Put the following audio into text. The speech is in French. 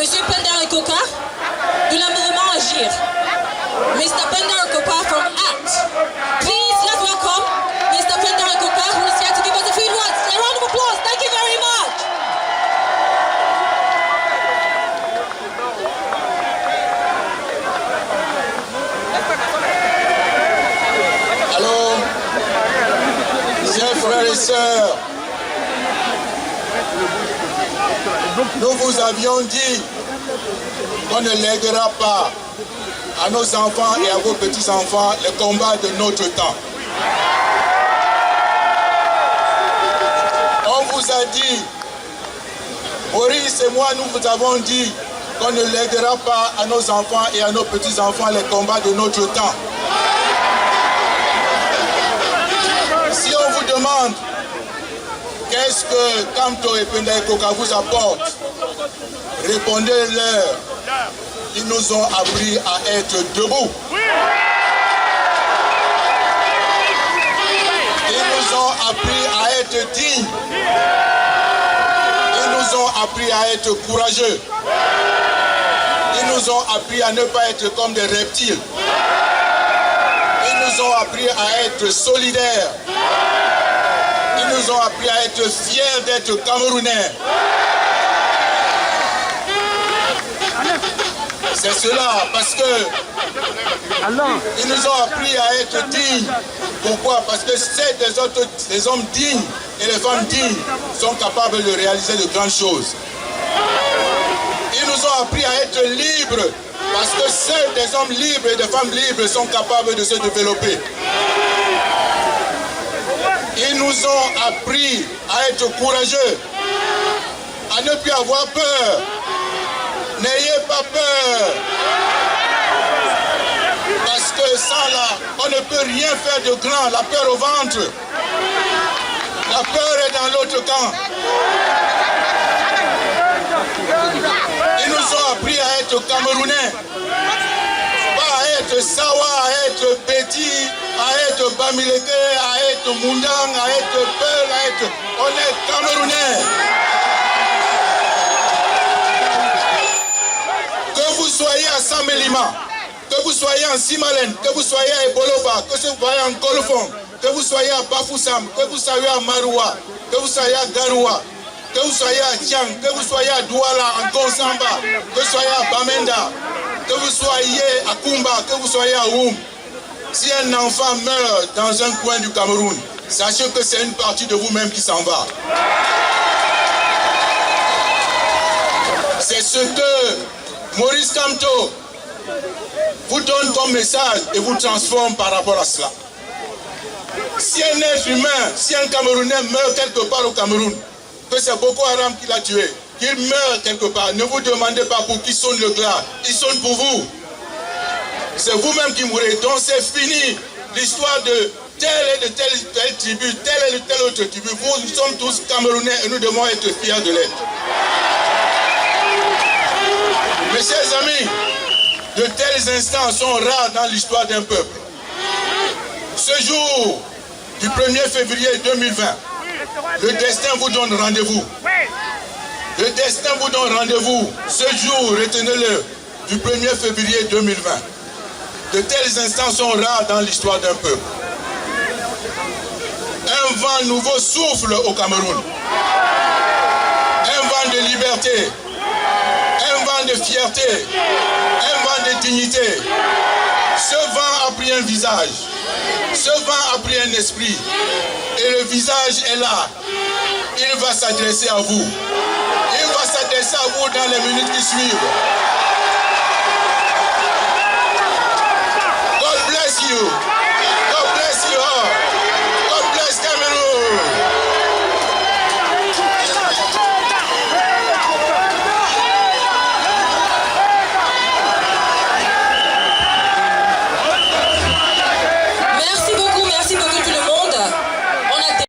Monsieur Pendar Ikoka, de la mouvement Agir. Mr. Pendar Ikoka from ACT. Please, let's welcome Mr. Pendar Ikoka, who is here to give us a few words. A round of applause. Thank you very much. Allô, chers frères et sœurs, nous vous avions dit qu'on ne lèguera pas à nos enfants et à vos petits-enfants les combats de notre temps. On vous a dit, Maurice et moi, nous vous avons dit qu'on ne lèguera pas à nos enfants et à nos petits-enfants les combats de notre temps. Si on vous demande qu'est-ce que Kamto et Pendar Ikoka vous apportent, répondez-leur, ils nous ont appris à être debout. Ils nous ont appris à être dignes. Ils nous ont appris à être courageux. Ils nous ont appris à ne pas être comme des reptiles. Ils nous ont appris à être solidaires. Ils nous ont appris à être fiers d'être Camerounais. C'est cela, parce que ils nous ont appris à être dignes. Pourquoi? Parce que c'est des hommes dignes et les femmes dignes sont capables de réaliser de grandes choses. Ils nous ont appris à être libres, parce que seuls des hommes libres et des femmes libres sont capables de se développer. Ils nous ont appris à être courageux, à ne plus avoir peur. N'ayez pas peur. Parce que sans là, on ne peut rien faire de grand. La peur au ventre. La peur est dans l'autre camp. Ils nous ont appris à être Camerounais. Pas à être Sawa, à être Petit, à être Bamileke, à être Mundang, à être Peul, à être... On est Camerounais. Que vous soyez à Samelima, que vous soyez en Simalen, que vous soyez à Ebolova, que vous soyez en Kolofon, que vous soyez à Bafoussam, que vous soyez à Maroua, que vous soyez à Garoua, que vous soyez à Tiang, que vous soyez à Douala, en Konsamba, que vous soyez à Bamenda, que vous soyez à Kumba, que vous soyez à Oum. Si un enfant meurt dans un coin du Cameroun, sachez que c'est une partie de vous-même qui s'en va. C'est ce que Maurice Kamto vous donne comme message et vous transforme par rapport à cela. Si un être humain, si un Camerounais meurt quelque part au Cameroun, que c'est Boko Haram qui l'a tué, qu'il meurt quelque part, ne vous demandez pas pour qui sonne le glas, il sonne pour vous. C'est vous-même qui mourrez. Donc c'est fini l'histoire de telle et de telle tribu, telle et de telle autre tribu. Nous sommes tous Camerounais et nous devons être fiers de l'être. Mes chers amis, de tels instants sont rares dans l'histoire d'un peuple. Ce jour du 1er février 2020, le destin vous donne rendez-vous. Le destin vous donne rendez-vous. Ce jour, retenez-le, du 1er février 2020. De tels instants sont rares dans l'histoire d'un peuple. Un vent nouveau souffle au Cameroun. Un vent de liberté. Un vent de fierté, un vent de dignité. Ce vent a pris un visage, ce vent a pris un esprit, et le visage est là. Il va s'adresser à vous. Il va s'adresser à vous dans les minutes qui suivent.